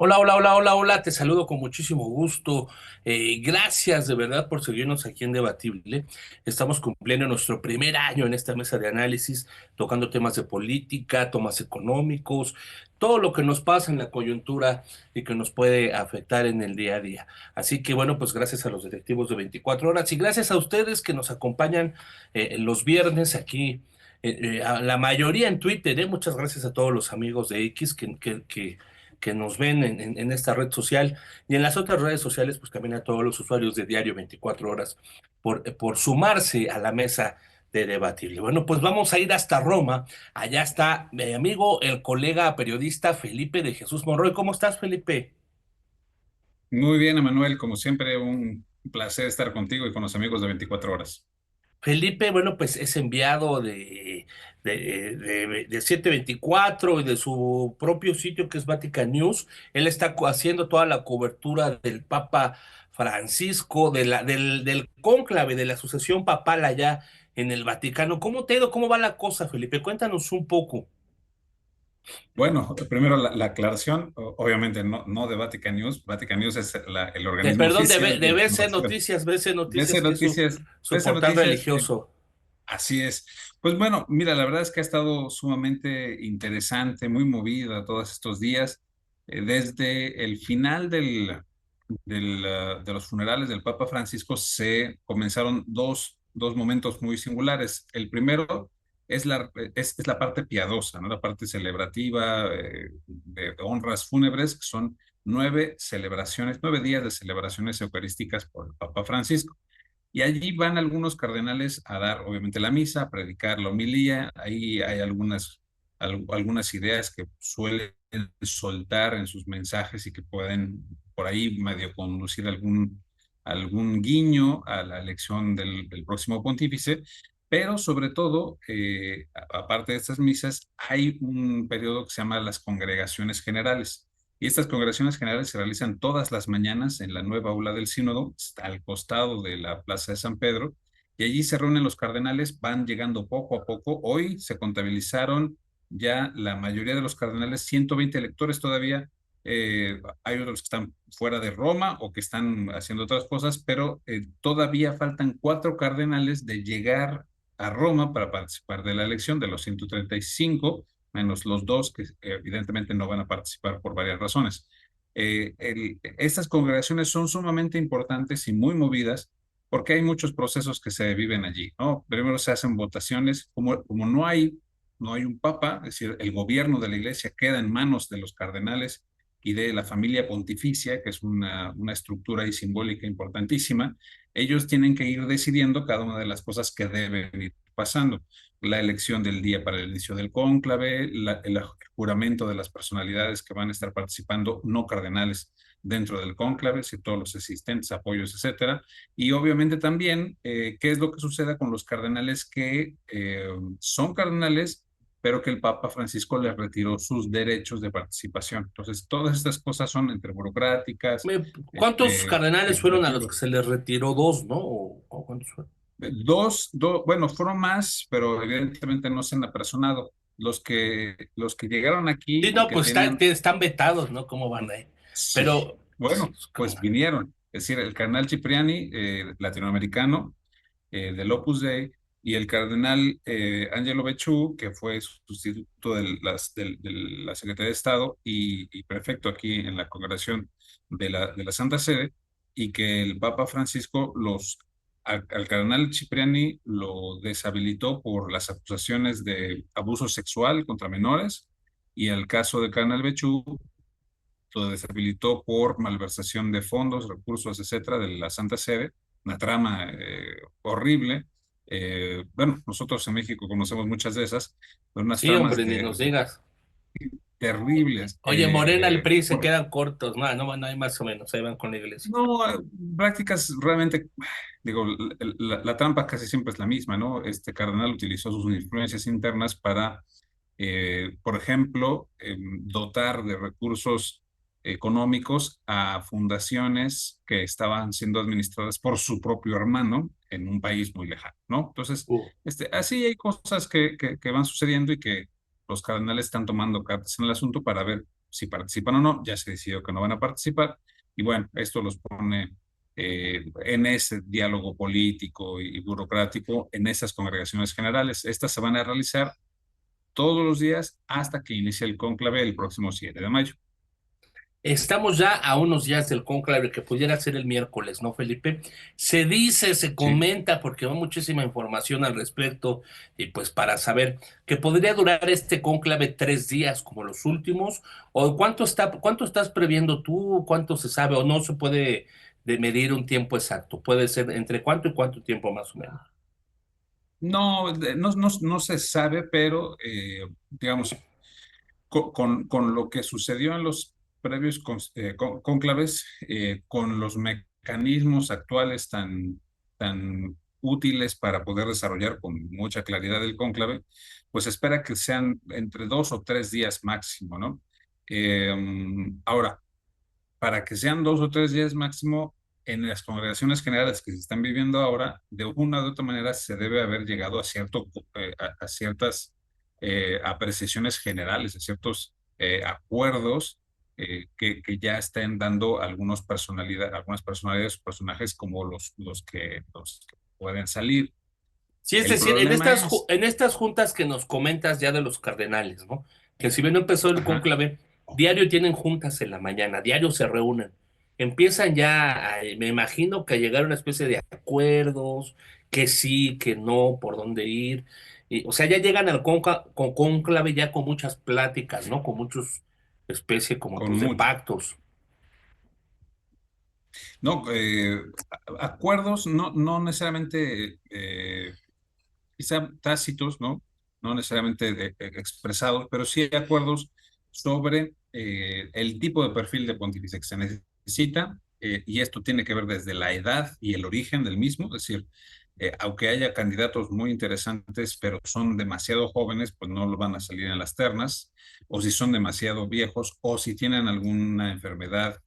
Hola, hola, hola, hola, hola, te saludo con muchísimo gusto. Gracias de verdad por seguirnos aquí en Debatible. Estamos cumpliendo nuestro primer año en esta mesa de análisis, tocando temas de política, temas económicos, todo lo que nos pasa en la coyuntura y que nos puede afectar en el día a día. Así que bueno, pues gracias a los directivos de 24 horas y gracias a ustedes que nos acompañan los viernes aquí. A la mayoría en Twitter, muchas gracias a todos los amigos de X que nos ven en esta red social y en las otras redes sociales, pues también a todos los usuarios de Diario 24 Horas por sumarse a la mesa de debatible. Bueno, pues vamos a ir hasta Roma. Allá está mi amigo, el colega periodista Felipe de Jesús Monroy. ¿Cómo estás, Felipe? Muy bien, Emanuel, como siempre, un placer estar contigo y con los amigos de 24 horas. Felipe, bueno, pues es enviado de 724 y de su propio sitio que es Vatican News. Él está haciendo toda la cobertura del Papa Francisco, del cónclave, de la sucesión papal allá en el Vaticano. ¿Cómo te ha ido? ¿Cómo va la cosa, Felipe? Cuéntanos un poco. Bueno, primero la aclaración, obviamente no de Vatican News. Vatican News es el organismo Perdón, oficial de de BC información. Noticias, BC BC Noticias, que es Noticias, su BC portal Noticias, religioso. así es. Pues bueno, mira, la verdad es que ha estado sumamente interesante, muy movida todos estos días. Desde el final de los funerales del Papa Francisco se comenzaron dos momentos muy singulares. El primero es la parte piadosa, ¿no? La parte celebrativa, de honras fúnebres, que son 9 celebraciones, 9 días de celebraciones eucarísticas por el Papa Francisco. Y allí van algunos cardenales a dar, obviamente, la misa, a predicar la homilía. Ahí hay algunas ideas que suelen soltar en sus mensajes y que pueden por ahí medio conducir algún guiño a la elección del próximo pontífice. Pero sobre todo, aparte de estas misas, hay un periodo que se llama las congregaciones generales. Y estas congregaciones generales se realizan todas las mañanas en la nueva aula del sínodo, está al costado de la Plaza de San Pedro, y allí se reúnen los cardenales, van llegando poco a poco. Hoy se contabilizaron ya la mayoría de los cardenales, 120 electores todavía. Hay otros que están fuera de Roma o que están haciendo otras cosas, pero todavía faltan 4 cardenales de llegar a Roma para participar de la elección de los 135 menos los dos que evidentemente no van a participar por varias razones. Estas congregaciones son sumamente importantes y muy movidas porque hay muchos procesos que se viven allí, ¿no? Primero se hacen votaciones, como no hay un papa, es decir, el gobierno de la iglesia queda en manos de los cardenales y de la familia pontificia, que es una estructura y simbólica importantísima. Ellos tienen que ir decidiendo cada una de las cosas que deben ir pasando: la elección del día para el inicio del cónclave, el juramento de las personalidades que van a estar participando, no cardenales, dentro del cónclave, si todos los asistentes, apoyos, etcétera. Y obviamente también qué es lo que sucede con los cardenales que son cardenales, pero que el Papa Francisco les retiró sus derechos de participación. Entonces, todas estas cosas son entre burocráticas, ¿Cuántos cardenales fueron a los que administrativas. se les retiró? ¿Dos, no? ¿O cuántos fueron? Bueno, fueron más, pero evidentemente no se han apersonado. Los que llegaron aquí Sí, y no, que pues tenían, están vetados, ¿no? ¿Cómo van ahí? sí, Pero, bueno, pues vinieron. Es decir, el cardenal Cipriani, latinoamericano, del Opus Dei, y el cardenal Angelo Becciu, que fue sustituto de la Secretaría de Estado y prefecto aquí en la congregación de la Santa Sede, y que el Papa Francisco al cardenal Cipriani lo deshabilitó por las acusaciones de abuso sexual contra menores, y el caso del cardenal Becciu lo deshabilitó por malversación de fondos, recursos, etcétera, de la Santa Sede, una trama horrible. Bueno, nosotros en México conocemos muchas de esas, pero unas sí, tramas hombre, ni nos digas. terribles. Oye, Morena, el PRI se quedan cortos, no, no, no hay más o menos, ahí van con la iglesia. No, prácticas realmente, digo, la trampa casi siempre es la misma, ¿no? Este cardenal utilizó sus influencias internas para, por ejemplo, dotar de recursos económicos a fundaciones que estaban siendo administradas por su propio hermano en un país muy lejano, ¿no? Entonces, Uh, así hay cosas que van sucediendo y que los cardenales están tomando cartas en el asunto para ver si participan o no. Ya se decidió que no van a participar. Y bueno, esto los pone en ese diálogo político y burocrático en esas congregaciones generales. Estas se van a realizar todos los días hasta que inicie el cónclave el próximo 7 de mayo. Estamos ya a unos días del cónclave que pudiera ser el miércoles, ¿no, Felipe? Se dice, se Sí. comenta, porque hay muchísima información al respecto, y pues para saber que podría durar este cónclave 3 días como los últimos, o cuánto estás previendo tú, cuánto se sabe, o no se puede de medir un tiempo exacto, puede ser entre cuánto y cuánto tiempo más o menos. No, no se sabe, pero digamos, con lo que sucedió en los previos cónclaves, con los mecanismos actuales tan útiles para poder desarrollar con mucha claridad el cónclave, pues espera que sean entre 2 o 3 días máximo, ¿no? Eh, Ahora, para que sean 2 o 3 días máximo, en las congregaciones generales que se están viviendo ahora, de una u otra manera se debe haber llegado a, a ciertas apreciaciones generales, a ciertos acuerdos que ya estén dando algunas personalidades o personajes como los que pueden salir. Sí, es El decir, problema es, en estas juntas que nos comentas ya de los cardenales, ¿no? Que si bien no empezó el ajá, cónclave, diario tienen juntas en la mañana, diario se reúnen. Empiezan ya, me imagino que a llegar a una especie de acuerdos, que sí, que no, por dónde ir. O sea, ya llegan al cónclave ya con muchas pláticas, ¿no? Con muchos especie como con pues de mucho. pactos. No, acuerdos no necesariamente quizá tácitos, ¿no? No necesariamente expresados, pero sí acuerdos sobre el tipo de perfil de pontífice que se necesita, y esto tiene que ver desde la edad y el origen del mismo, es decir, aunque haya candidatos muy interesantes, pero son demasiado jóvenes, pues no lo van a salir en las ternas, o si son demasiado viejos, o si tienen alguna enfermedad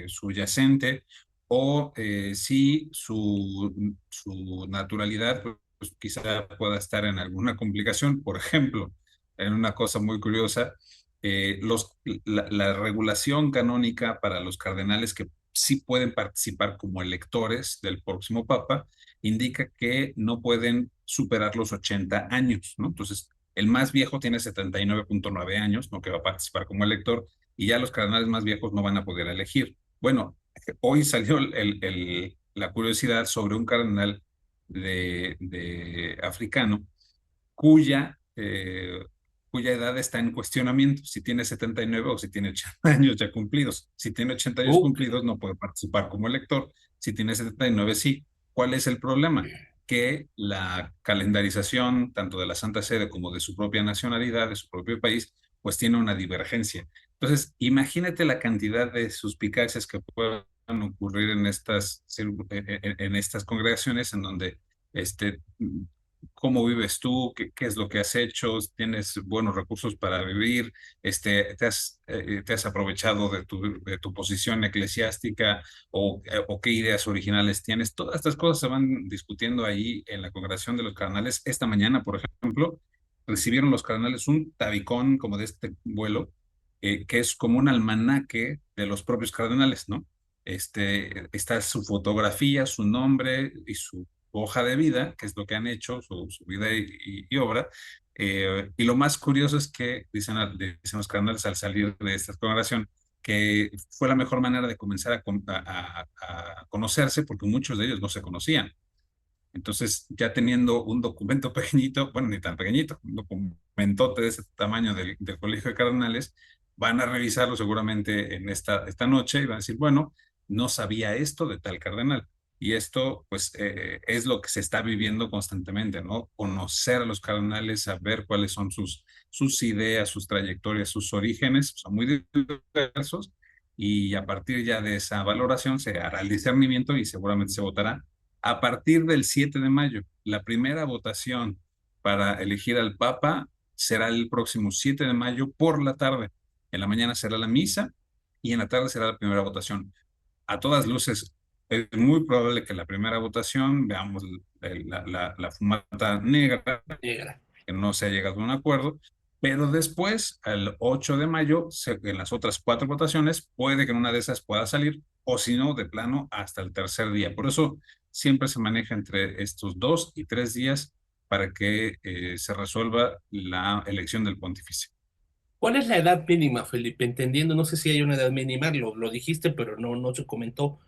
subyacente, o si su naturalidad pues quizá pueda estar en alguna complicación. Por ejemplo, en una cosa muy curiosa, la regulación canónica para los cardenales que sí pueden participar como electores del próximo papa indica que no pueden superar los 80 años, ¿no? Entonces, el más viejo tiene 79,9 años, ¿no? Que va a participar como elector, y ya los cardenales más viejos no van a poder elegir. Bueno, hoy salió la curiosidad sobre un cardenal de africano cuya, cuya edad está en cuestionamiento, si tiene 79 o si tiene 80 años ya cumplidos. Si tiene 80 años Uh, cumplidos no puede participar como elector, si tiene 79 sí. ¿Cuál es el problema? Que la calendarización tanto de la Santa Sede como de su propia nacionalidad, de su propio país, pues tiene una divergencia. Entonces, imagínate la cantidad de suspicacias que pueden ocurrir en estas congregaciones en donde este, cómo vives tú, qué es lo que has hecho, tienes buenos recursos para vivir, te has aprovechado de tu posición eclesiástica o qué ideas originales tienes. Todas estas cosas se van discutiendo ahí en la congregación de los cardenales. Esta mañana, por ejemplo, recibieron los cardenales un tabicón como de este vuelo, que es como un almanaque de los propios cardenales, ¿no? Está su fotografía, su nombre y su hoja de vida, que es lo que han hecho, su vida y obra. Y lo más curioso es que dicen los cardenales al salir de esta congregación que fue la mejor manera de comenzar a conocerse porque muchos de ellos no se conocían. Entonces, ya teniendo un documento pequeñito, bueno, ni tan pequeñito, un documentote de ese tamaño del Colegio de Cardenales, van a revisarlo seguramente en esta noche y van a decir, bueno, no sabía esto de tal cardenal. Y esto, pues, es lo que se está viviendo constantemente, ¿no? Conocer a los cardenales, saber cuáles son sus ideas, sus trayectorias, sus orígenes, son muy diversos, y a partir ya de esa valoración se hará el discernimiento y seguramente se votará a partir del 7 de mayo. La primera votación para elegir al Papa será el próximo 7 de mayo por la tarde. En la mañana será la misa y en la tarde será la primera votación. A todas luces, es muy probable que la primera votación veamos la fumata negra, negra. que no se ha llegado a un acuerdo, Pero después, al 8 de mayo, en las otras cuatro votaciones, puede que en una de esas pueda salir, o si no, de plano, hasta el tercer día. Por eso siempre se maneja entre estos 2 y 3 días para que se resuelva la elección del pontífice. ¿Cuál es la edad mínima, Felipe? Entendiendo, no sé si hay una edad mínima, lo dijiste, pero no se comentó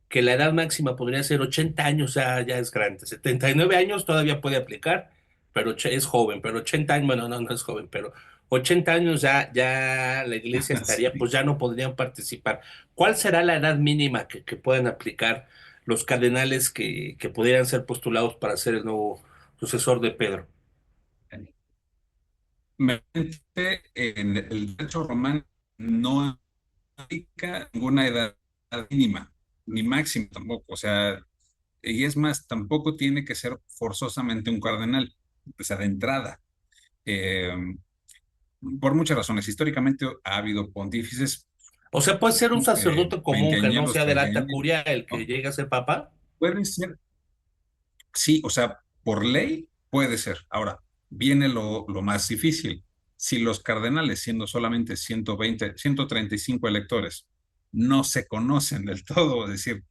que la edad máxima podría ser 80 años, ya es grande. 79 años todavía puede aplicar, pero es joven, pero 80 años, bueno, no es joven, pero 80 años ya la iglesia estaría, Sí. pues ya no podrían participar. ¿Cuál será la edad mínima que puedan aplicar los cardenales que pudieran ser postulados para ser el nuevo sucesor de Pedro? Mente, en el derecho romano no aplica ninguna edad mínima, ni máxima tampoco. O sea, y es más, tampoco tiene que ser forzosamente un cardenal, o sea, de entrada. Eh, por muchas razones. Históricamente ha habido pontífices, O sea, puede ser un sacerdote común que no veinteañeros, sea de la alta treintañeros, curia el que ¿no? llegue a ser papa. Pueden ser, sí, o sea, por ley puede ser. Ahora, viene lo más difícil. Si los cardenales, siendo solamente 120, 135 electores, no se conocen del todo, es decir,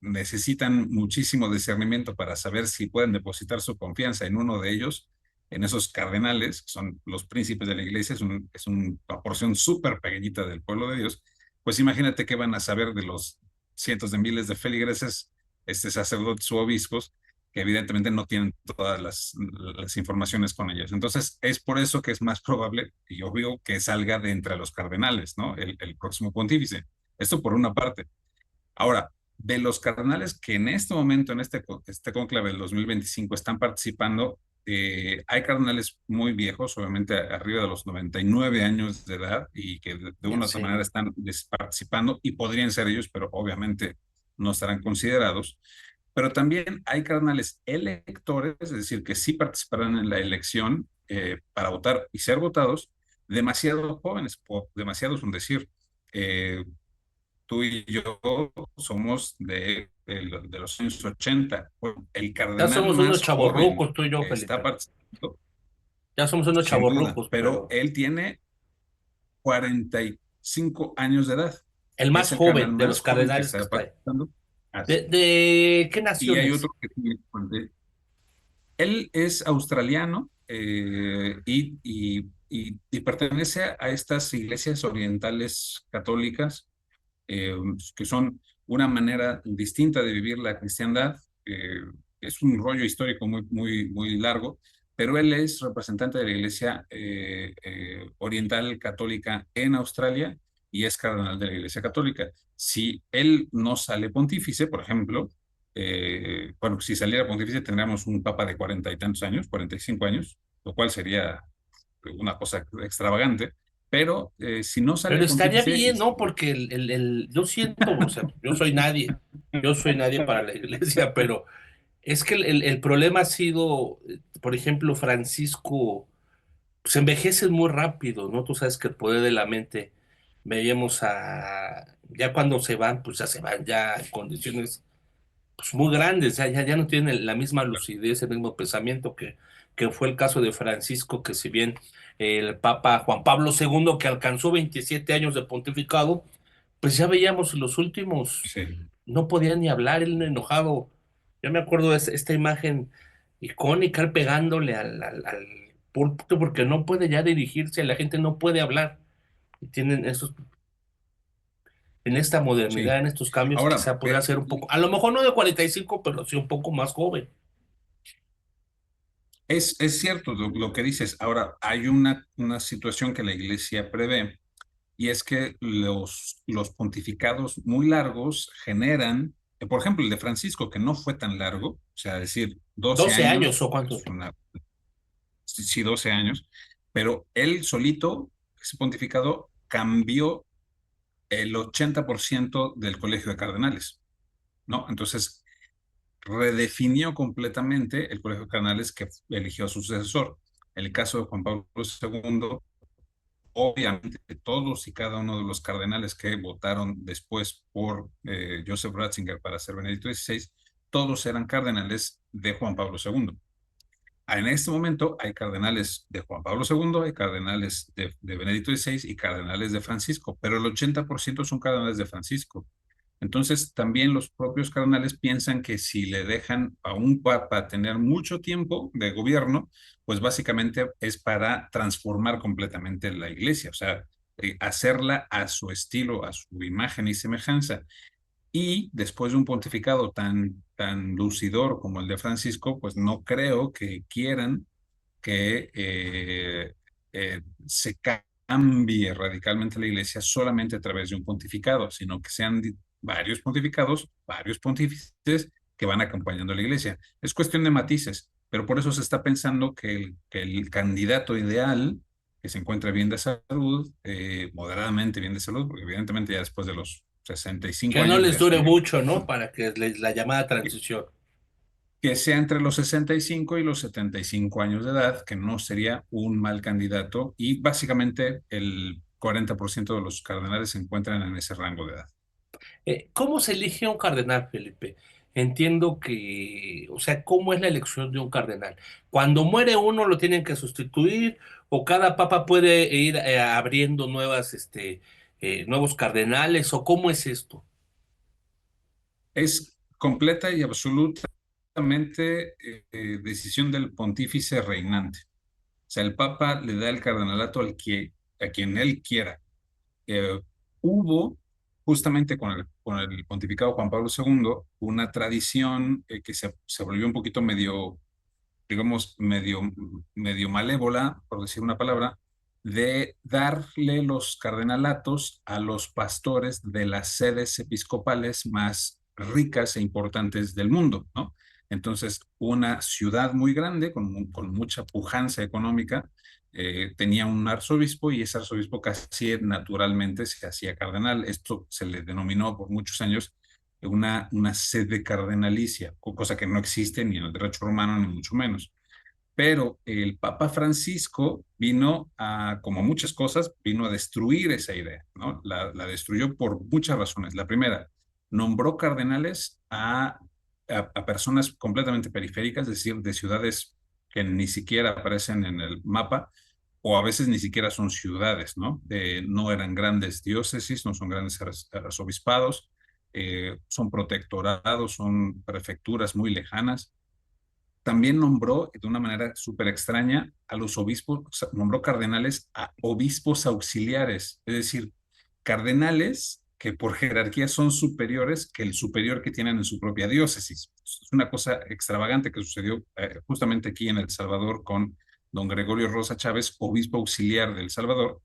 necesitan muchísimo discernimiento para saber si pueden depositar su confianza en uno de ellos, en esos cardenales, que son los príncipes de la iglesia, es una porción súper pequeñita del pueblo de Dios, pues imagínate qué van a saber de los cientos de miles de feligreses, sacerdotes u obispos, que evidentemente no tienen todas las informaciones con ellos. Entonces, es por eso que es más probable y obvio que salga de entre los cardenales, ¿no? El próximo pontífice. Esto por una parte. Ahora, de los cardenales que en este momento, en este conclave del 2025, están participando, hay cardenales muy viejos, obviamente arriba de los 99 años de edad, y que de una u otra manera Sí. están participando y podrían ser ellos, pero obviamente no estarán considerados. Pero también hay cardenales electores, es decir, que sí participarán en la elección para votar y ser votados, demasiado jóvenes, demasiado es un decir. Eh, Tú y yo somos de los años 80. Bueno, el Ya cardenal somos unos más joven chavorrucos, tú y yo, que está Felipe. participando, Ya somos unos sin duda, chavorrucos, pero pero él tiene 45 años de edad. el más Es el cardenal joven de los más joven que cardenales que está está ahí. participando. Así. ¿De qué Y hay naciones? otro que tiene él es australiano y pertenece a estas iglesias orientales católicas eh, que son una manera distinta de vivir la cristiandad. Eh, es un rollo histórico muy largo, pero él es representante de la Iglesia Oriental Católica en Australia y es cardenal de la Iglesia Católica. Si él no sale pontífice, por ejemplo, bueno, si saliera pontífice tendríamos un papa de 40 y tantos años, 45 años, lo cual sería una cosa extravagante, pero si no sale Pero estaría pontífice y bien, ¿no? Porque yo siento, o sea, yo soy nadie para la iglesia, pero es que el problema ha sido, por ejemplo, Francisco, pues envejece muy rápido, ¿no? Tú sabes que el poder de la mente, veíamos ya cuando se van, pues ya se van, ya en condiciones pues, muy grandes, ya no tienen la misma lucidez, el mismo pensamiento que fue el caso de Francisco, que si bien el Papa Juan Pablo II, que alcanzó 27 años de pontificado, pues ya veíamos los últimos, sí. no podía ni hablar, él enojado. Yo me acuerdo de esta imagen icónica, él pegándole al púlpito porque no puede ya dirigirse, la gente no puede hablar. Y tienen esos, en esta modernidad, Sí. en estos cambios, Ahora, quizá podrá ser un poco, a lo mejor no de 45 pero sí un poco más joven. es cierto lo que dices. Ahora, hay una situación que la Iglesia prevé, y es que los pontificados muy largos generan, por ejemplo, el de Francisco, que no fue tan largo, o sea, decir, 12 12 años o años, cuánto. es sí, sí, 12 años, pero él solito, ese pontificado, cambió el 80% del colegio de cardenales, ¿no? Entonces, redefinió completamente el Colegio de Cardenales que eligió a su sucesor. En el caso de Juan Pablo II, obviamente todos y cada uno de los cardenales que votaron después por Joseph Ratzinger para ser Benedicto XVI, todos eran cardenales de Juan Pablo II. En este momento hay cardenales de Juan Pablo II, hay cardenales de Benedicto XVI y cardenales de Francisco, pero el 80% son cardenales de Francisco. Entonces, también los propios cardenales piensan que si le dejan a un papa tener mucho tiempo de gobierno, pues básicamente es para transformar completamente la iglesia, o sea, hacerla a su estilo, a su imagen y semejanza. Y después de un pontificado tan lucidor como el de Francisco, pues no creo que quieran que se cambie radicalmente la iglesia solamente a través de un pontificado, sino que sean varios pontificados, varios pontífices que van acompañando a la iglesia. Es cuestión de matices, pero por eso se está pensando que el candidato ideal, que se encuentre bien de salud, moderadamente bien de salud, porque evidentemente ya después de los 65 Que no años ya les es dure un mucho, ¿no? Para que la llamada transición. que sea entre los 65 y los 75 años de edad, que no sería un mal candidato, y básicamente el 40% de los cardenales se encuentran en ese rango de edad. ¿Cómo se elige un cardenal, Felipe? Entiendo que, o sea, ¿cómo es la elección de un cardenal? Cuando muere uno lo tienen que sustituir o cada papa puede ir abriendo nuevos cardenales o cómo es esto. Es completa y absolutamente decisión del pontífice reinante. O sea, el papa le da el cardenalato a quien él quiera. eh, Hubo, justamente con el pontificado Juan Pablo II, una tradición que se volvió un poquito medio, digamos, medio malévola, por decir una palabra, de darle los cardenalatos a los pastores de las sedes episcopales más ricas e importantes del mundo, ¿no? Entonces, una ciudad muy grande, con mucha pujanza económica, tenía un arzobispo y ese arzobispo casi naturalmente se hacía cardenal. Esto se le denominó por muchos años una sede cardenalicia, cosa que no existe ni en el derecho romano ni mucho menos. Pero el Papa Francisco vino a, como muchas cosas, vino a destruir esa idea, ¿no? La destruyó por muchas razones. La primera, nombró cardenales a personas completamente periféricas, es decir, de ciudades que ni siquiera aparecen en el mapa, o a veces ni siquiera son ciudades, ¿no? No eran grandes diócesis, no son grandes arzobispados, son protectorados, son prefecturas muy lejanas. También nombró de una manera súper extraña a los obispos, o sea, nombró cardenales a obispos auxiliares, es decir, cardenales que por jerarquía son superiores que el superior que tienen en su propia diócesis. Es una cosa extravagante que sucedió justamente aquí en El Salvador con don Gregorio Rosa Chávez, obispo auxiliar de El Salvador,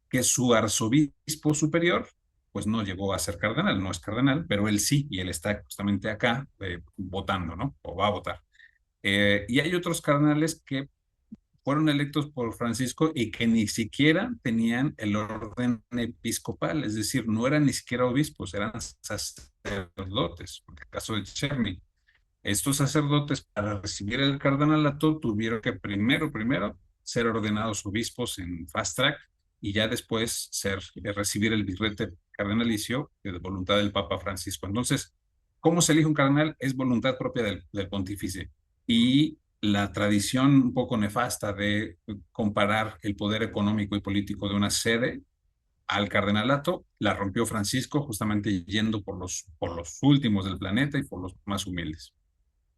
que su arzobispo superior pues no llegó a ser cardenal, no es cardenal, pero él sí, y él está justamente acá votando, ¿no? O va a votar. Y hay otros cardenales que fueron electos por Francisco y que ni siquiera tenían el orden episcopal, es decir, no eran ni siquiera obispos, eran sacerdotes, en el caso de Cherny. Estos sacerdotes, para recibir el cardenalato, tuvieron que primero ser ordenados obispos en fast track y ya después recibir el birrete cardenalicio de voluntad del Papa Francisco. Entonces, ¿cómo se elige un cardenal? Es voluntad propia del pontífice. Y la tradición un poco nefasta de comparar el poder económico y político de una sede al cardenalato la rompió Francisco, justamente yendo por los últimos del planeta y por los más humildes.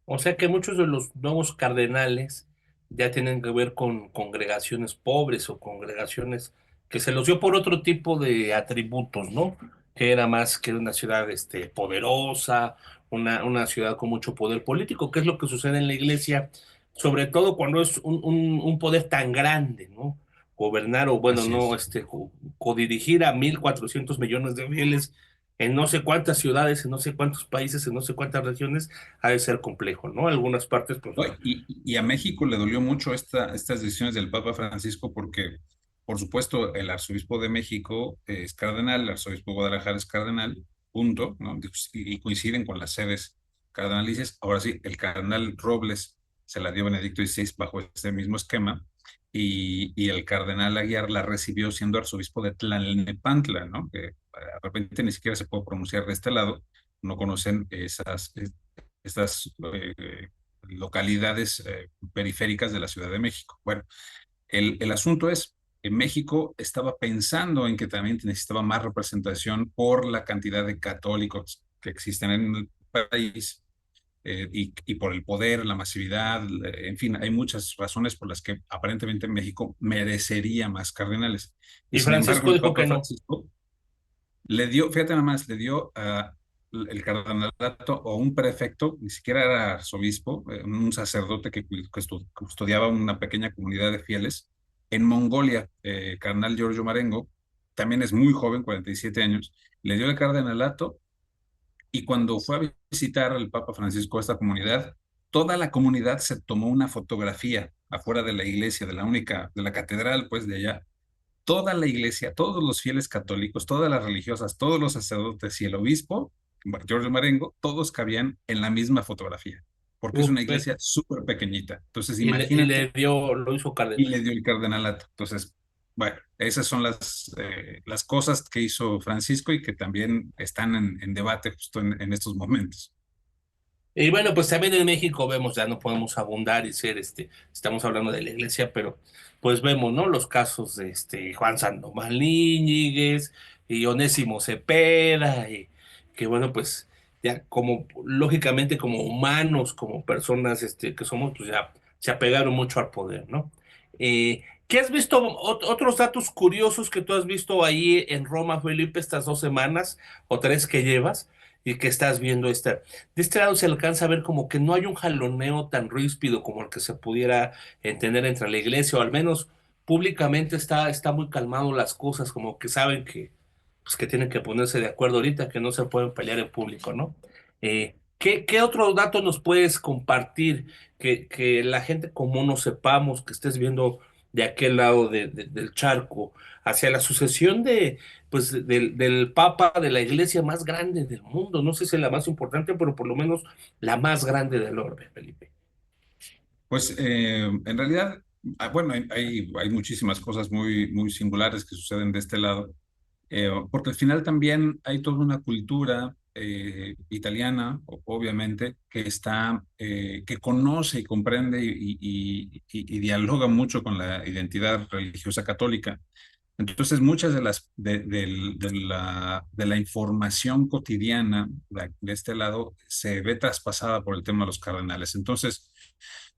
O sea que muchos de los nuevos cardenales ya tienen que ver con congregaciones pobres o congregaciones que se los dio por otro tipo de atributos, ¿no? Que era más que una ciudad poderosa, una ciudad con mucho poder político, que es lo que sucede en la iglesia, sobre todo cuando es un poder tan grande, ¿no? Gobernar o, bueno, Así no, es. codirigir a 1.400 millones de fieles en no sé cuántas ciudades, en no sé cuántos países, en no sé cuántas regiones ha de ser complejo, ¿no? Algunas partes, pues ¿No? no. Y a México le dolió mucho estas decisiones del Papa Francisco porque, por supuesto, el arzobispo de México es cardenal, el arzobispo de Guadalajara es cardenal, punto, ¿no? Y coinciden con las sedes cardenalicias. Ahora sí, el cardenal Robles se la dio Benedicto XVI bajo ese mismo esquema y el cardenal Aguiar la recibió siendo arzobispo de Tlalnepantla, ¿no? Que de repente ni siquiera se puede pronunciar de este lado, no conocen estas localidades periféricas de la Ciudad de México. Bueno, el asunto es que México estaba pensando en que también necesitaba más representación por la cantidad de católicos que existen en el país, y por el poder, la masividad, en fin, hay muchas razones por las que aparentemente México merecería más cardenales. Y Y sin embargo, Francisco el dijo Papa que no. Francisco le dio, fíjate nada más, le dio el cardenalato o un prefecto, ni siquiera era arzobispo, un sacerdote que custodiaba una pequeña comunidad de fieles en Mongolia, cardenal Giorgio Marengo, también es muy joven, 47 años, le dio el cardenalato. Y cuando fue a visitar el Papa Francisco a esta comunidad, toda la comunidad se tomó una fotografía afuera de la iglesia, de la catedral, pues de allá. Toda la iglesia, todos los fieles católicos, todas las religiosas, todos los sacerdotes y el obispo, Giorgio Marengo, todos cabían en la misma fotografía, porque es una Ve, iglesia súper pequeñita. Entonces, y imagínate, le dio, lo hizo y cardenal. le dio el cardenalato. Entonces, bueno, esas son las cosas que hizo Francisco y que también están en debate justo en estos momentos. Y bueno, pues también en México vemos, ya no podemos abundar y ser, estamos hablando de la iglesia, pero pues vemos, ¿no? Los casos de Juan Sandoval Íñiguez y Onésimo Cepeda, y que bueno, pues ya como, lógicamente como humanos, como personas, que somos, pues ya se apegaron mucho al poder, ¿no? ¿Qué has visto, otros datos curiosos que tú has visto ahí en Roma, Felipe, estas 2 semanas o 3 que llevas y que estás viendo esta? De este lado se alcanza a ver como que no hay un jaloneo tan ríspido como el que se pudiera entender entre la iglesia, o al menos públicamente está muy calmado las cosas, como que saben que, pues, que tienen que ponerse de acuerdo ahorita, que no se pueden pelear en público, ¿no? ¿Qué otro dato nos puedes compartir que la gente común no sepamos, que estés viendo de aquel lado del charco, hacia la sucesión pues, del Papa de la iglesia más grande del mundo? No sé si es la más importante, pero por lo menos la más grande del orbe, Felipe. Pues en realidad, bueno, hay muchísimas cosas muy singulares que suceden de este lado, porque al final también hay toda una cultura italiana, obviamente, que conoce y comprende y dialoga mucho con la identidad religiosa católica. Entonces, muchas de la información cotidiana de este lado se ve traspasada por el tema de los cardenales. Entonces,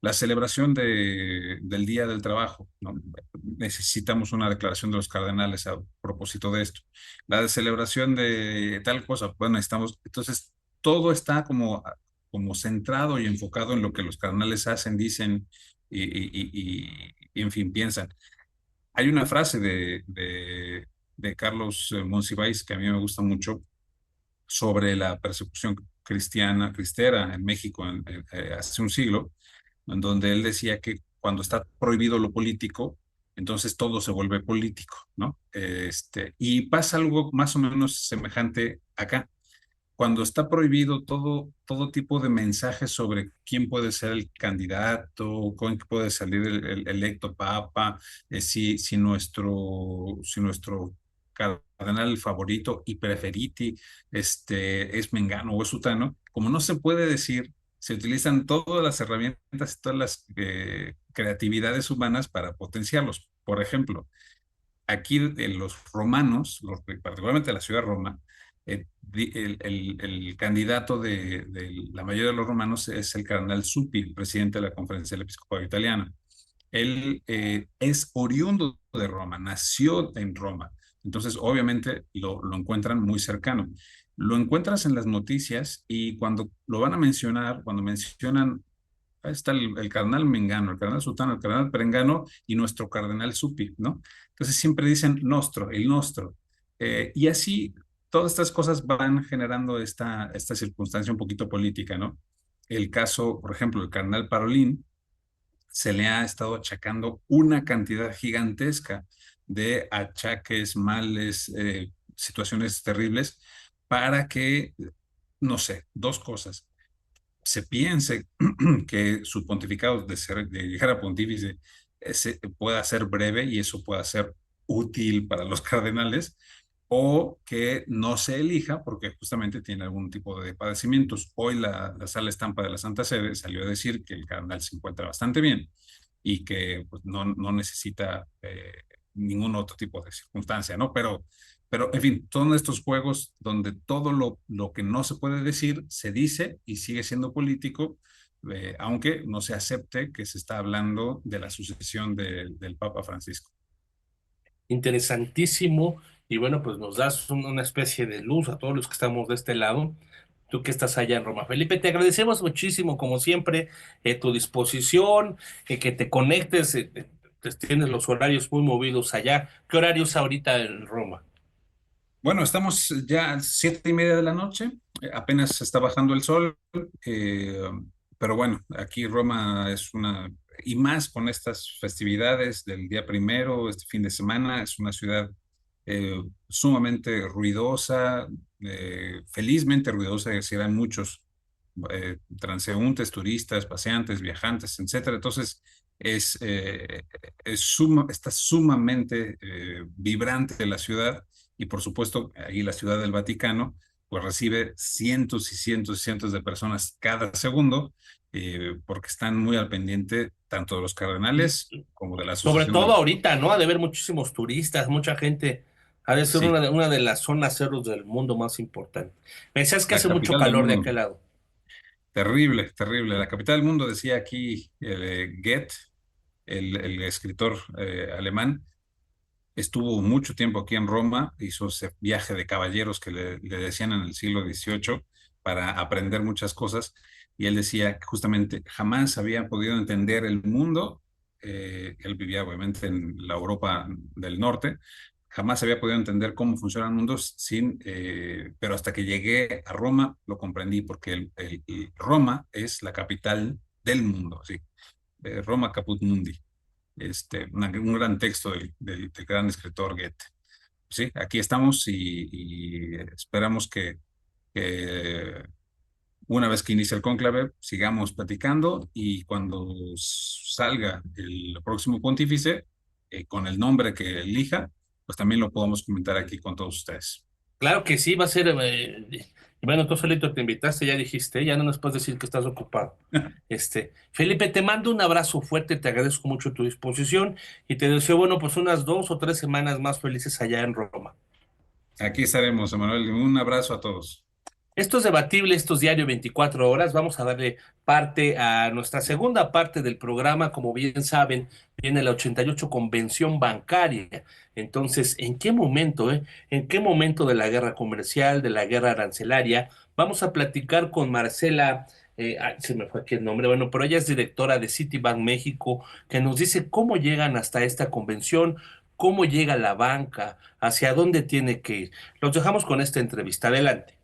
la celebración del Día del Trabajo, ¿no? Necesitamos una declaración de los cardenales a propósito de esto. La de celebración de tal cosa, bueno, entonces, todo está como centrado y enfocado en lo que los cardenales hacen, dicen y en fin, piensan. Hay una frase de Carlos Monsiváis que a mí me gusta mucho sobre la persecución cristera en México hace un siglo, en donde él decía que cuando está prohibido lo político, entonces todo se vuelve político, ¿no? Y pasa algo más o menos semejante acá. Cuando está prohibido todo tipo de mensajes sobre quién puede ser el candidato, quién puede salir el electo papa, si nuestro cardenal favorito y preferiti es Mengano o es Sutano, como no se puede decir, se utilizan todas las herramientas y todas las creatividades humanas para potenciarlos. Por ejemplo, aquí los romanos, particularmente la ciudad de Roma, el candidato de la mayoría de los romanos es el cardenal Zuppi, presidente de la Conferencia del Episcopado Italiana. Él es oriundo de Roma, nació en Roma, entonces obviamente lo encuentran muy cercano. Lo encuentras en las noticias y cuando lo van a mencionar, cuando mencionan, ahí está el cardenal Mengano, el cardenal Sutano, el cardenal Perengano y nuestro cardenal Supi, ¿no? Entonces siempre dicen nostro, el nostro. Y así todas estas cosas van generando esta circunstancia un poquito política, ¿no? El caso, por ejemplo, el cardenal Parolín se le ha estado achacando una cantidad gigantesca de achaques, males, situaciones terribles para que, no sé, dos cosas se piense que su pontificado de llegar a pontífice pueda ser breve y eso pueda ser útil para los cardenales, o que no se elija porque justamente tiene algún tipo de padecimientos. Hoy la sala estampa de la Santa Sede salió a decir que el cardenal se encuentra bastante bien y que pues, no necesita ningún otro tipo de circunstancia, ¿no? Pero, en fin, son estos juegos donde todo lo que no se puede decir se dice y sigue siendo político, aunque no se acepte que se está hablando de la sucesión del Papa Francisco. Interesantísimo. Y bueno, pues nos das una especie de luz a todos los que estamos de este lado. Tú que estás allá en Roma. Felipe, te agradecemos muchísimo, como siempre, tu disposición, que te conectes. Tienes los horarios muy movidos allá. ¿Qué horarios ahorita en Roma? Bueno, estamos ya a 7:30 de la noche, apenas está bajando el sol, eh, pero bueno, aquí Roma es y más con estas festividades del día primero, este fin de semana, es una ciudad sumamente ruidosa, felizmente ruidosa, es decir, hay muchos transeúntes, turistas, paseantes, viajantes, etcétera. Entonces, está sumamente vibrante la ciudad y por supuesto, ahí la Ciudad del Vaticano, pues recibe cientos y cientos y cientos de personas cada segundo, porque están muy al pendiente tanto de los cardenales como de la Sobre sucesión todo del... ahorita, ¿no? Ha de haber muchísimos turistas, mucha gente. Ha de ser Sí, una de las zonas ceros del mundo más importantes. Me decías que la hace mucho capital del calor de mundo. aquel lado. Terrible, terrible. La capital del mundo, decía aquí Goethe, el escritor alemán, estuvo mucho tiempo aquí en Roma, hizo ese viaje de caballeros que le decían en el siglo XVIII para aprender muchas cosas, y él decía que justamente jamás había podido entender el mundo, él vivía obviamente en la Europa del Norte, jamás había podido entender cómo funciona el mundo pero hasta que llegué a Roma lo comprendí, porque Roma es la capital del mundo, sí, Roma Caput Mundi, un gran texto del gran escritor Goethe. Sí, aquí estamos y esperamos que una vez que inicie el cónclave sigamos platicando y cuando salga el próximo pontífice, con el nombre que elija, pues también lo podamos comentar aquí con todos ustedes. Claro que sí, va a ser. Bueno, tú solito te invitaste, ya dijiste, ya no nos puedes decir que estás ocupado. Felipe, te mando un abrazo fuerte, te agradezco mucho tu disposición y te deseo, bueno, pues unas 2 o 3 semanas más felices allá en Roma. Aquí estaremos, Emanuel. Un abrazo a todos. Esto es debatible, esto es diario 24 horas. Vamos a darle parte a nuestra segunda parte del programa. Como bien saben, viene la 88 Convención Bancaria. Entonces, ¿en qué momento, ¿En qué momento de la guerra comercial, de la guerra arancelaria? Vamos a platicar con Marcela, se me fue aquí el nombre, bueno, pero ella es directora de Citibank México, que nos dice cómo llegan hasta esta convención, cómo llega la banca, hacia dónde tiene que ir. Los dejamos con esta entrevista. Adelante.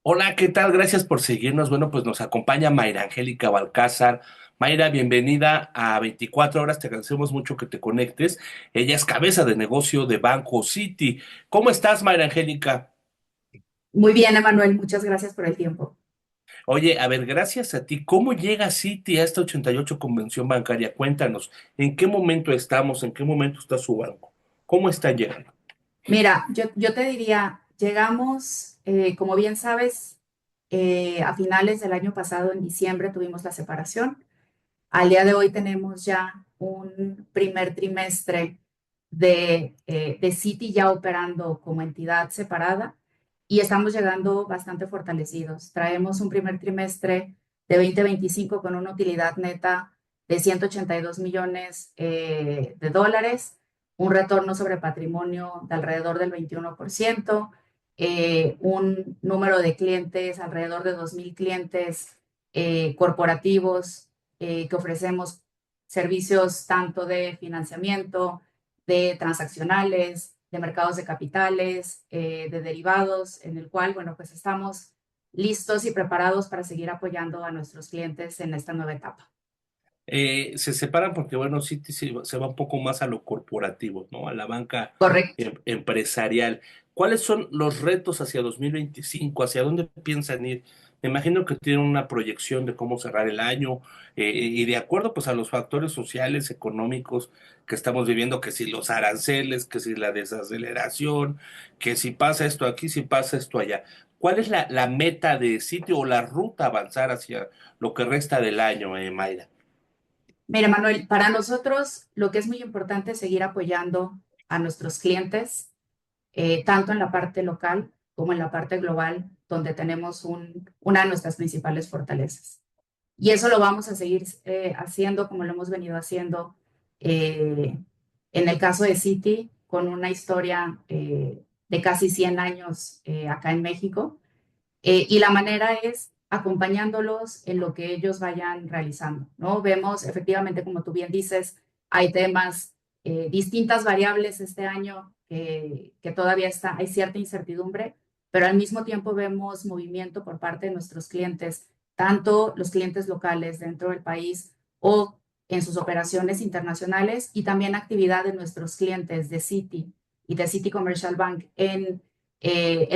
Hola, ¿qué tal? Gracias por seguirnos. Bueno, pues nos acompaña Mayra Angélica Balcázar. Mayra, bienvenida a 24 horas. Te agradecemos mucho que te conectes. Ella es cabeza de negocio de Banco City. ¿Cómo estás, Mayra Angélica? Muy bien, Emanuel, muchas gracias por el tiempo. Oye, a ver, gracias a ti, ¿cómo llega Citi a esta 88 convención bancaria? Cuéntanos, ¿en qué momento estamos? ¿En qué momento está su banco? ¿Cómo está llegando? Mira, yo te diría, llegamos, como bien sabes, a finales del año pasado, en diciembre, tuvimos la separación. Al día de hoy tenemos ya un primer trimestre de Citi ya operando como entidad separada y estamos llegando bastante fortalecidos. Traemos un primer trimestre de 2025 con una utilidad neta de 182 millones de dólares, un retorno sobre patrimonio de alrededor del 21%, un número de clientes, alrededor de 2,000 clientes corporativos que ofrecemos servicios tanto de financiamiento, de transaccionales, de mercados de capitales, de derivados, en el cual, bueno, pues estamos listos y preparados para seguir apoyando a nuestros clientes en esta nueva etapa. Se separan porque, bueno, Citi se va un poco más a lo corporativo, ¿no? A la banca Correcto. empresarial. ¿Cuáles son los retos hacia 2025? ¿Hacia dónde piensan ir Me imagino que tienen una proyección de cómo cerrar el año y de acuerdo pues a los factores sociales, económicos que estamos viviendo, que si los aranceles, que si la desaceleración, que si pasa esto aquí, si pasa esto allá. ¿Cuál es la meta de sitio o la ruta a avanzar hacia lo que resta del año, Mayra? Mira, Manuel, para nosotros lo que es muy importante es seguir apoyando a nuestros clientes, tanto en la parte local como en la parte global, donde tenemos una de nuestras principales fortalezas. Y eso lo vamos a seguir haciendo como lo hemos venido haciendo eh, en el caso de Citi, con una historia de casi 100 años acá en México. Y la manera es acompañándolos en lo que ellos vayan realizando, ¿no? Vemos efectivamente, como tú bien dices, hay temas, distintas variables este año que todavía hay cierta incertidumbre, pero al mismo tiempo vemos movimiento por parte de nuestros clientes, tanto los clientes locales dentro del país o en sus operaciones internacionales y también actividad de nuestros clientes de Citi y de Citi Commercial Bank en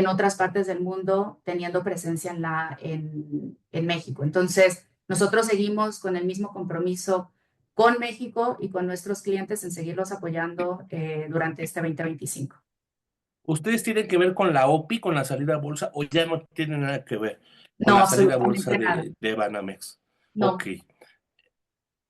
otras partes del mundo teniendo presencia en México. Entonces, nosotros seguimos con el mismo compromiso con México y con nuestros clientes en seguirlos apoyando durante este 2025. ¿Ustedes tienen que ver con la OPI, con la salida a bolsa, o ya no tienen nada que ver con No, la salida a bolsa absolutamente nada. de Banamex? Ok. No,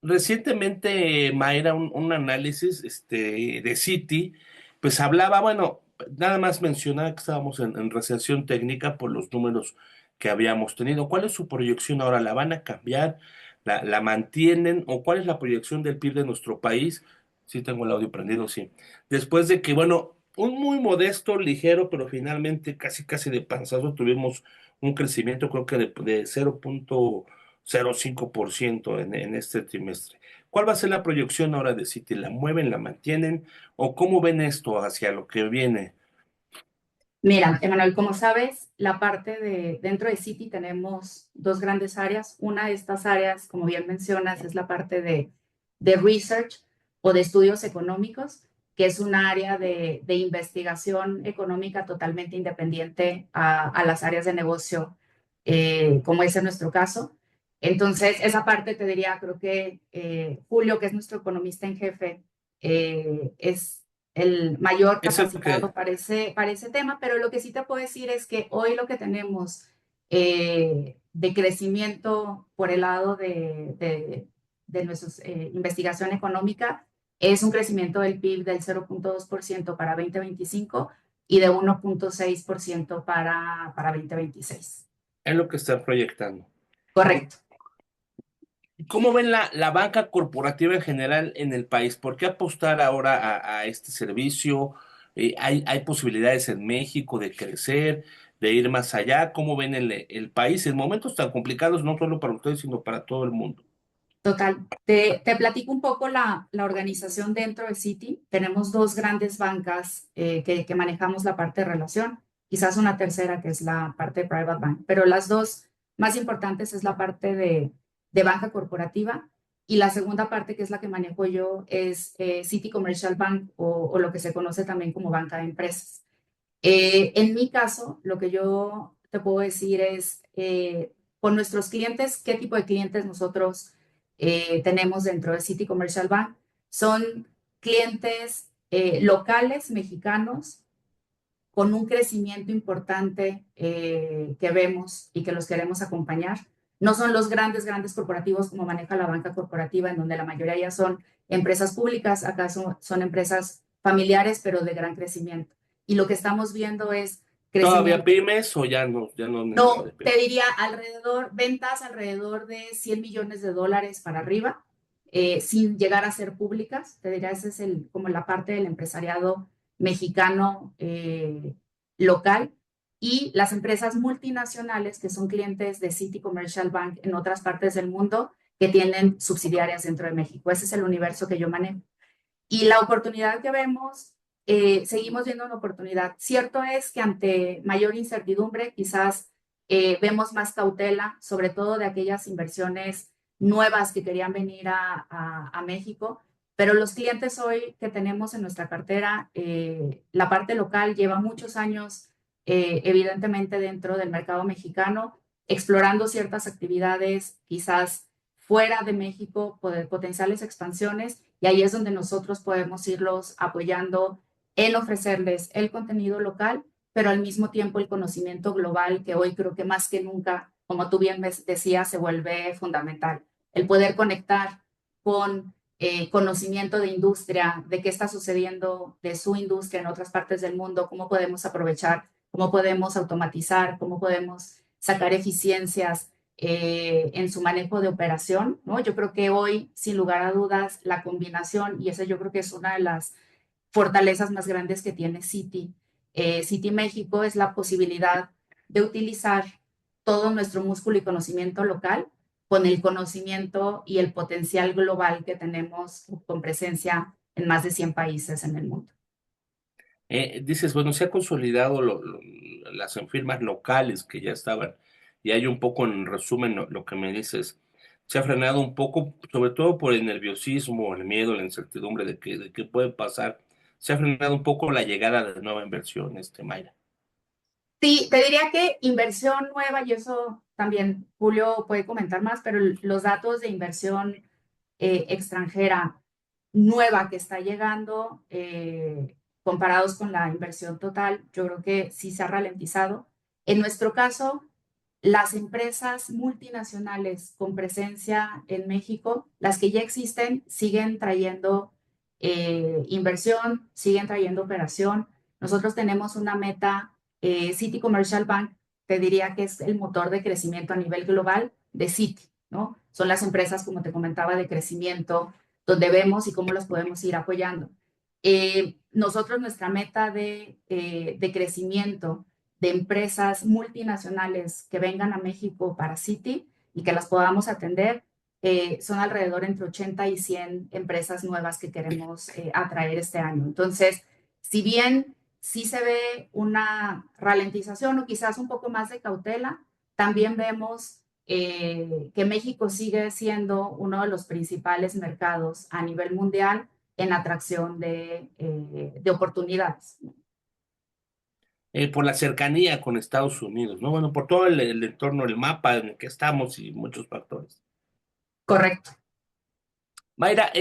Recientemente, Mayra, un análisis de Citi, pues hablaba, bueno, nada más mencionaba que estábamos en recesión técnica por los números que habíamos tenido. ¿Cuál es su proyección ahora? ¿La van a cambiar? ¿La mantienen? ¿O cuál es la proyección del PIB de nuestro país? Sí, tengo el audio prendido, sí. Después de que, bueno, un muy modesto, ligero, pero finalmente casi casi de panzazo tuvimos un crecimiento, creo que de 0.05% en este trimestre. ¿Cuál va a ser la proyección ahora de Citi? ¿La mueven, la mantienen? ¿O cómo ven esto hacia lo que viene? mira, Emanuel, como sabes, dentro de Citi tenemos dos grandes áreas. Una de estas áreas, como bien mencionas, es la parte de research o de estudios económicos, que es un área de investigación económica totalmente independiente a las áreas de negocio, como es en nuestro caso. Entonces, esa parte te diría, creo que Julio, que es nuestro economista en jefe, es el mayor Es el capacitado que para ese tema, pero lo que sí te puedo decir es que hoy lo que tenemos de crecimiento por el lado de nuestra investigación económica es un crecimiento del PIB del 0.2% para 2025 y de 1.6% para 2026. es lo que están proyectando. Correcto. ¿Cómo ven la banca corporativa en general en el país? ¿Por qué apostar ahora a este servicio? ¿Hay posibilidades en México de crecer, de ir más allá? ¿Cómo ven el país en momentos tan complicados, no solo para ustedes, sino para todo el mundo? Total. Te platico un poco la organización dentro de Citi. Tenemos dos grandes bancas que manejamos la parte de relación, quizás una tercera que es la parte de Private Bank, pero las dos más importantes es la parte de banca corporativa y la segunda parte que es la que manejo yo es Citi Commercial Bank o lo que se conoce también como banca de empresas. En mi caso, lo que yo te puedo decir es, con nuestros clientes, qué tipo de clientes nosotros tenemos dentro de Citi Commercial Bank. Son clientes locales mexicanos con un crecimiento importante que vemos y que los queremos acompañar. No son los grandes corporativos como maneja la banca corporativa, en donde la mayoría ya son empresas públicas, acá son empresas familiares, pero de gran crecimiento. Y lo que estamos viendo es ¿Todavía crecimiento. pymes o ya no nada de No, te pymes? diría ventas alrededor de 100 millones de dólares para arriba, sin llegar a ser públicas. Te diría, esa es como la parte del empresariado mexicano local. Y las empresas multinacionales, que son clientes de Citi Commercial Bank en otras partes del mundo, que tienen subsidiarias dentro de México. Ese es el universo que yo manejo. Y la oportunidad que vemos, seguimos viendo una oportunidad. Cierto es que ante mayor incertidumbre, quizás vemos más cautela, sobre todo de aquellas inversiones nuevas que querían venir a México, pero los clientes hoy que tenemos en nuestra cartera, la parte local lleva muchos años, evidentemente, dentro del mercado mexicano. explorando ciertas actividades quizás fuera de México, potenciales expansiones, y ahí es donde nosotros podemos irlos apoyando en ofrecerles el contenido local, pero al mismo tiempo el conocimiento global, que hoy creo que más que nunca, como tú bien decías, se vuelve fundamental. El poder conectar con conocimiento de industria, de qué está sucediendo de su industria en otras partes del mundo, cómo podemos aprovechar, cómo podemos automatizar, cómo podemos sacar eficiencias en su manejo de operación, ¿no? Yo creo que hoy, sin lugar a dudas, la combinación, y esa yo creo que es una de las fortalezas más grandes que tiene Citi. Citi México es la posibilidad de utilizar todo nuestro músculo y conocimiento local con el conocimiento y el potencial global que tenemos con presencia en más de 100 países en el mundo. Dices, bueno, se ha consolidado las firmas locales que ya estaban, y hay un poco, en resumen, lo que me dices, se ha frenado un poco, sobre todo por el nerviosismo, el miedo, la incertidumbre de qué puede pasar. Se ha frenado un poco la llegada de nueva inversión, Mayra. Sí, te diría que inversión nueva, y eso también Julio puede comentar más, pero los datos de inversión extranjera nueva que está llegando, comparados con la inversión total, yo creo que sí se ha ralentizado. En nuestro caso, las empresas multinacionales con presencia en México, las que ya existen, siguen trayendo inversión, siguen trayendo operación. Nosotros tenemos una meta, Citi Commercial Bank, te diría que es el motor de crecimiento a nivel global de Citi, ¿no? Son las empresas, como te comentaba, de crecimiento, donde vemos y cómo los podemos ir apoyando. Nosotros, nuestra meta de crecimiento de empresas multinacionales que vengan a México para Citi y que las podamos atender, son alrededor entre 80 y 100 empresas nuevas que queremos atraer este año. Entonces, si bien sí se ve una ralentización o quizás un poco más de cautela, también vemos que México sigue siendo uno de los principales mercados a nivel mundial en atracción de oportunidades. Por la cercanía con Estados Unidos, ¿no? Bueno, por todo el entorno, el mapa en el que estamos y muchos factores. Correcto. Mayra,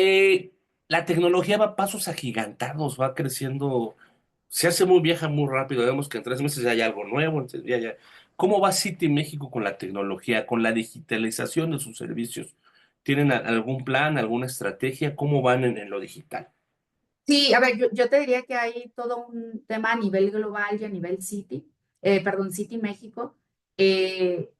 la tecnología va a pasos agigantados, va creciendo, se hace muy vieja muy rápido. Vemos que en 3 meses ya hay algo nuevo. Entonces ¿Cómo va Citi México con la tecnología, con la digitalización de sus servicios? ¿Tienen algún plan, alguna estrategia? ¿Cómo van en lo digital? Sí, a ver, yo te diría que hay todo un tema a nivel global y a nivel Citi, perdón, Citi México. Eh,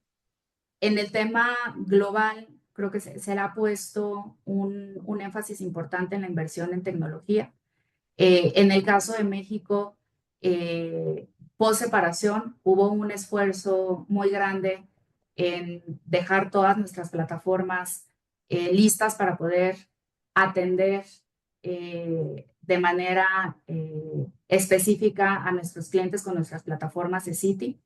en el tema global, creo que se le ha puesto un énfasis importante en la inversión en tecnología. En el caso de México, post separación, hubo un esfuerzo muy grande en dejar todas nuestras plataformas listas para poder atender de manera específica a nuestros clientes con nuestras plataformas de Citi.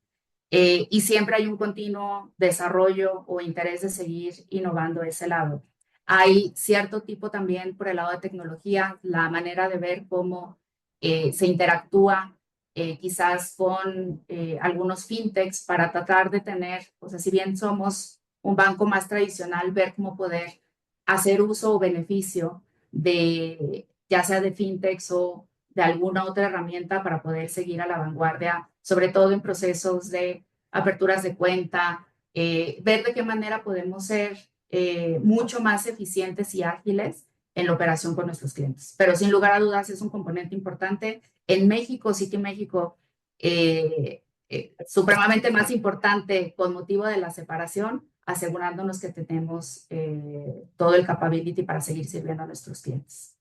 Y siempre hay un continuo desarrollo o interés de seguir innovando ese lado. Hay cierto tipo también por el lado de tecnología, la manera de ver cómo se interactúa quizás con algunos fintechs para tratar de tener, o sea, si bien somos un banco más tradicional, ver cómo poder hacer uso o beneficio de ya sea de fintechs o de alguna otra herramienta para poder seguir a la vanguardia, sobre todo en procesos de aperturas de cuenta, ver de qué manera podemos ser mucho más eficientes y ágiles en la operación con nuestros clientes. Pero sin lugar a dudas es un componente importante. En México, Citi México, supremamente más importante con motivo de la separación, asegurándonos que tenemos todo el capability para seguir sirviendo a nuestros clientes.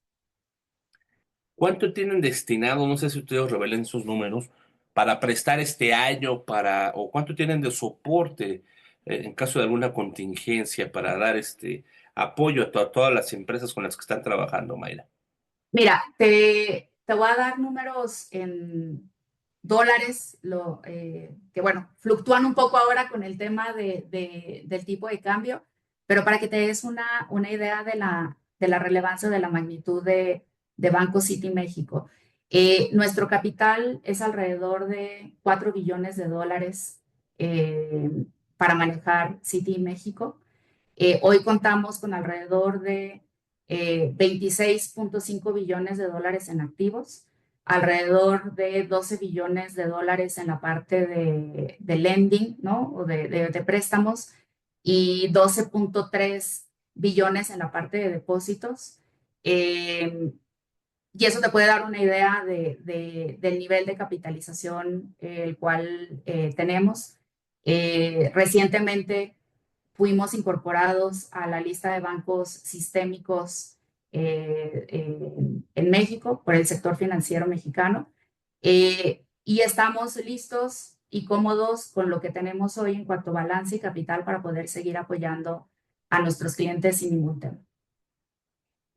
¿Cuánto tienen destinado, no sé si ustedes revelen sus números, para prestar este año, o cuánto tienen de soporte en caso de alguna contingencia para dar este apoyo a todas las empresas con las que están trabajando, Mayra? Mira, te voy a dar números en dólares, que bueno, fluctúan un poco ahora con el tema del tipo de cambio, pero para que te des una idea de la relevancia, de la magnitud de Banco City México. Nuestro capital es alrededor de 4 billones de dólares para manejar Citi México. Hoy contamos con alrededor de 26.5 billones de dólares en activos, alrededor de 12 billones de dólares en la parte de lending, ¿no? O de préstamos, y 12.3 billones en la parte de depósitos. Y eso te puede dar una idea del nivel de capitalización el cual tenemos. Recientemente fuimos incorporados a la lista de bancos sistémicos en México por el sector financiero mexicano, y estamos listos y cómodos con lo que tenemos hoy en cuanto a balance y capital para poder seguir apoyando a nuestros clientes sin ningún tema.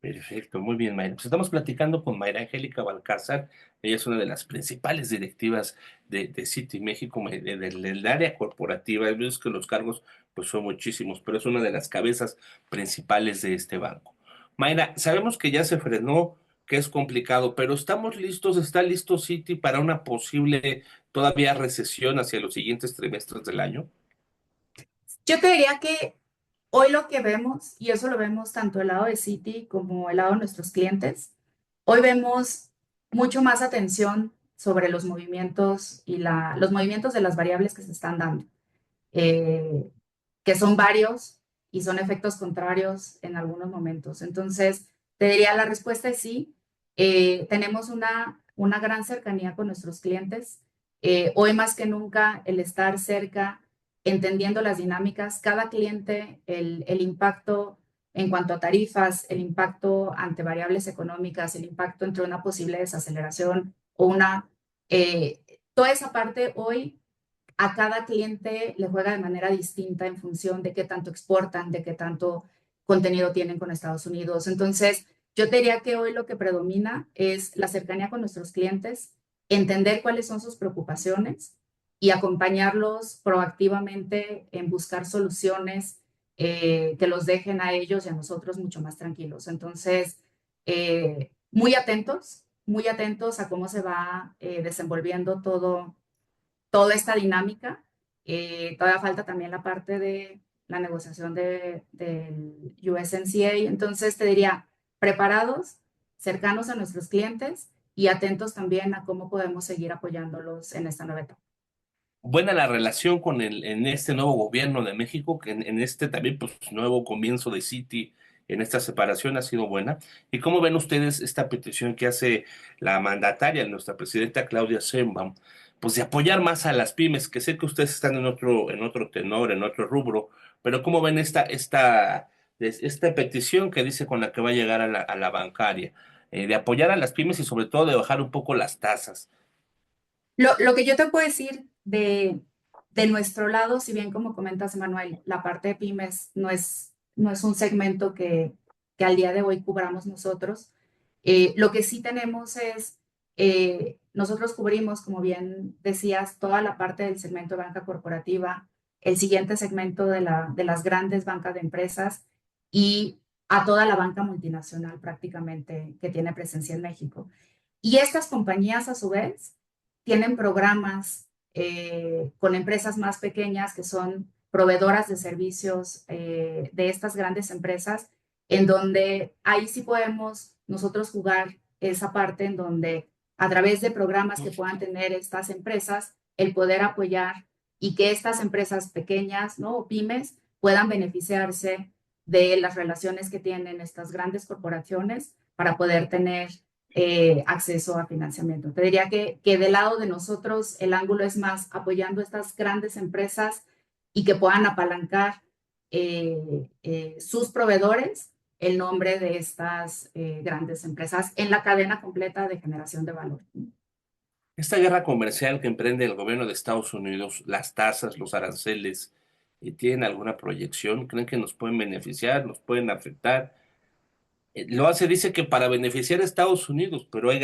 Perfecto, muy bien, Mayra. Pues estamos platicando con Mayra Angélica Balcázar. Ella es una de las principales directivas de Citi México, del área corporativa. Vemos que los cargos pues son muchísimos, pero es una de las cabezas principales de este banco. Mayra, sabemos que ya se frenó, que es complicado, pero ¿estamos listos? ¿Está listo Citi para una posible todavía recesión hacia los siguientes trimestres del año? Yo te diría que hoy lo que vemos, y eso lo vemos tanto del lado de Citi como del lado de nuestros clientes, hoy vemos mucho más atención sobre los movimientos y los movimientos de las variables que se están dando, eh, que son varios y son efectos contrarios en algunos momentos. Entonces, te diría, la respuesta es sí. Tenemos una gran cercanía con nuestros clientes. Hoy más que nunca, el estar cerca, entendiendo las dinámicas, cada cliente, el impacto en cuanto a tarifas, el impacto ante variables económicas, el impacto entre una posible desaceleración o toda esa parte hoy a cada cliente le juega de manera distinta en función de qué tanto exportan, de qué tanto contenido tienen con Estados Unidos. Entonces, yo te diría que hoy lo que predomina es la cercanía con nuestros clientes, entender cuáles son sus preocupaciones y acompañarlos proactivamente en buscar soluciones que los dejen a ellos y a nosotros mucho más tranquilos. Entonces, muy atentos a cómo se va desenvolviendo toda esta dinámica. Todavía falta también la parte de la negociación del USMCA. Entonces, te diría, preparados, cercanos a nuestros clientes y atentos también a cómo podemos seguir apoyándolos en esta nueva etapa. Buena la relación con en este nuevo gobierno de México, que en este también pues nuevo comienzo de Citi en esta separación ha sido buena. ¿Y cómo ven ustedes esta petición que hace la mandataria, nuestra presidenta Claudia Sheinbaum, pues de apoyar más a las pymes, que sé que ustedes están en otro tenor, en otro rubro, pero cómo ven esta petición que dice con la que va a llegar a a la bancaria, de apoyar a las pymes y sobre todo de bajar un poco las tasas? Lo que yo te puedo decir de nuestro lado, si bien como comentas, Manuel, la parte de pymes no es un segmento que al día de hoy cubramos nosotros. Lo que sí tenemos es, nosotros cubrimos, como bien decías, toda la parte del segmento de banca corporativa, el siguiente segmento de las grandes bancas de empresas y a toda la banca multinacional prácticamente que tiene presencia en México. Y estas compañías, a su vez, tienen programas con empresas más pequeñas que son proveedoras de servicios de estas grandes empresas, en donde ahí sí podemos nosotros jugar esa parte en donde a través de programas que puedan tener estas empresas, el poder apoyar y que estas empresas pequeñas, ¿no? O pymes puedan beneficiarse de las relaciones que tienen estas grandes corporaciones para poder tener acceso a financiamiento. Te diría que del lado de nosotros el ángulo es más apoyando estas grandes empresas y que puedan apalancar sus proveedores el nombre de estas grandes empresas en la cadena completa de generación de valor. Esta guerra comercial que emprende el gobierno de Estados Unidos, las tasas, los aranceles, ¿tienen alguna proyección? ¿Creen que nos pueden beneficiar, nos pueden afectar? Lo hace, dice que para beneficiar a Estados Unidos, pero hay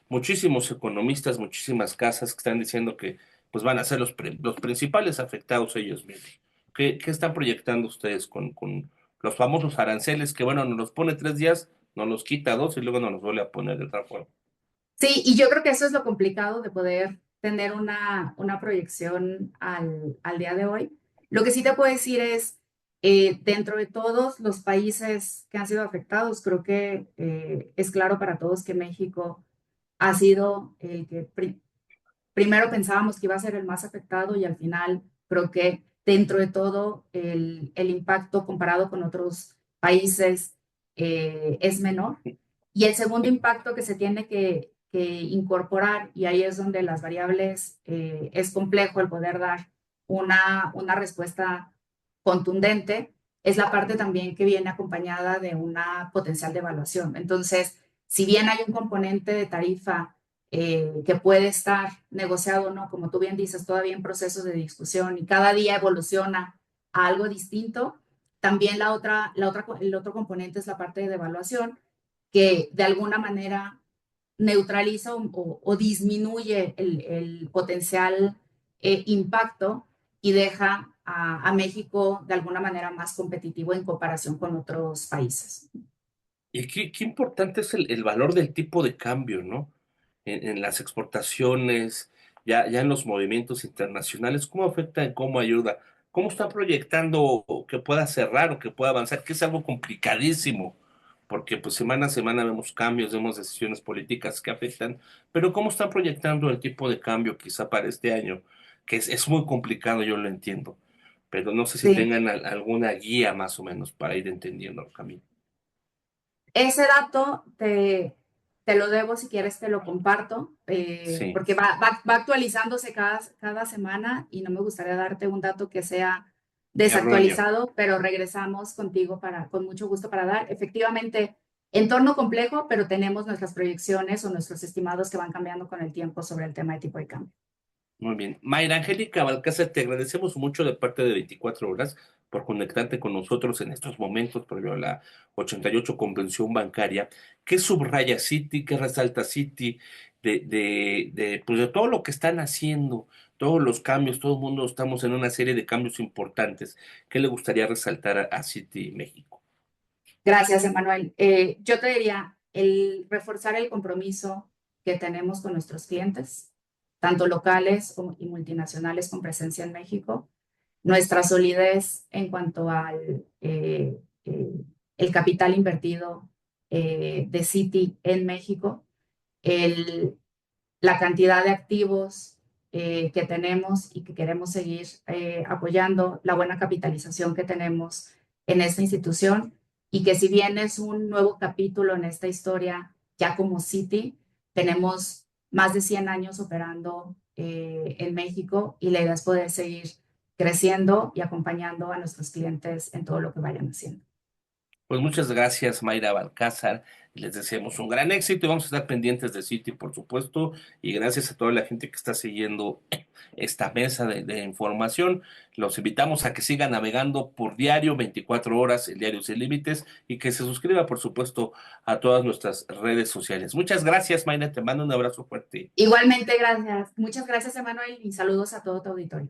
muchísimos economistas, muchísimas casas que están diciendo que pues van a ser los principales afectados ellos mismos. ¿Qué están proyectando ustedes con los famosos aranceles que, bueno, nos los pone 3 días, nos los quita 2 y luego nos los vuelve a poner de otra forma? Sí, y yo creo que eso es lo complicado de poder tener una proyección al día de hoy. Lo que sí te puedo decir es, dentro de todos los países que han sido afectados, creo que es claro para todos que México ha sido el que primero pensábamos que iba a ser el más afectado y al final creo que dentro de todo el impacto comparado con otros países es menor. Y el segundo impacto que se tiene que incorporar, y ahí es donde las variables es complejo el poder dar una respuesta contundente, es la parte también que viene acompañada de una potencial devaluación. Entonces, si bien hay un componente de tarifa que puede estar negociado o no, como tú bien dices, todavía en procesos de discusión y cada día evoluciona a algo distinto, también el otro componente es la parte de devaluación, que de alguna manera neutraliza o disminuye el potencial impacto y deja a México de alguna manera más competitivo en comparación con otros países. Y qué importante es el valor del tipo de cambio, ¿no? En las exportaciones, ya en los movimientos internacionales, ¿cómo afecta, cómo ayuda? ¿Cómo está proyectando que pueda cerrar o que pueda avanzar? Que es algo complicadísimo, porque pues semana a semana vemos cambios, vemos decisiones políticas que afectan, pero ¿cómo están proyectando el tipo de cambio quizá para este año? Que es muy complicado, yo lo entiendo, pero no sé si Sí. tengan alguna guía más o menos para ir entendiendo el camino. Ese dato te lo debo, si quieres te lo comparto, Sí, porque va actualizándose cada semana y no me gustaría darte un dato que sea erróneo. desactualizado, pero regresamos contigo con mucho gusto para dar. Efectivamente, entorno complejo, pero tenemos nuestras proyecciones o nuestros estimados que van cambiando con el tiempo sobre el tema de tipo de cambio. Muy bien. Mayra Angélica Balcázar, te agradecemos mucho de parte de 24 horas por conectarte con nosotros en estos momentos previo a la 88 Convención Bancaria. ¿Qué subraya Citi, qué resalta Citi pues de todo lo que están haciendo, todos los cambios, todo el mundo estamos en una serie de cambios importantes? ¿Qué le gustaría resaltar a Citi México? Gracias, Emanuel. Yo te diría, el reforzar el compromiso que tenemos con nuestros clientes, tanto locales y multinacionales con presencia en México, nuestra solidez en cuanto al el capital invertido de Citi en México, el, la cantidad de activos que tenemos y que queremos seguir apoyando, la buena capitalización que tenemos en esta institución y que si bien es un nuevo capítulo en esta historia, ya como Citi, tenemos más de 100 años operando en México y la idea es poder seguir creciendo y acompañando a nuestros clientes en todo lo que vayan haciendo. Pues muchas gracias, Mayra Balcázar. Les deseamos un gran éxito y vamos a estar pendientes de Citi, por supuesto. Y gracias a toda la gente que está siguiendo esta mesa de información. Los invitamos a que sigan navegando por diario, 24 horas, el diario Sin Límites, y que se suscriba, por supuesto, a todas nuestras redes sociales. Muchas gracias, Mayra. Te mando un abrazo fuerte. Igualmente, gracias. Muchas gracias, Emanuel, y saludos a todo tu auditorio.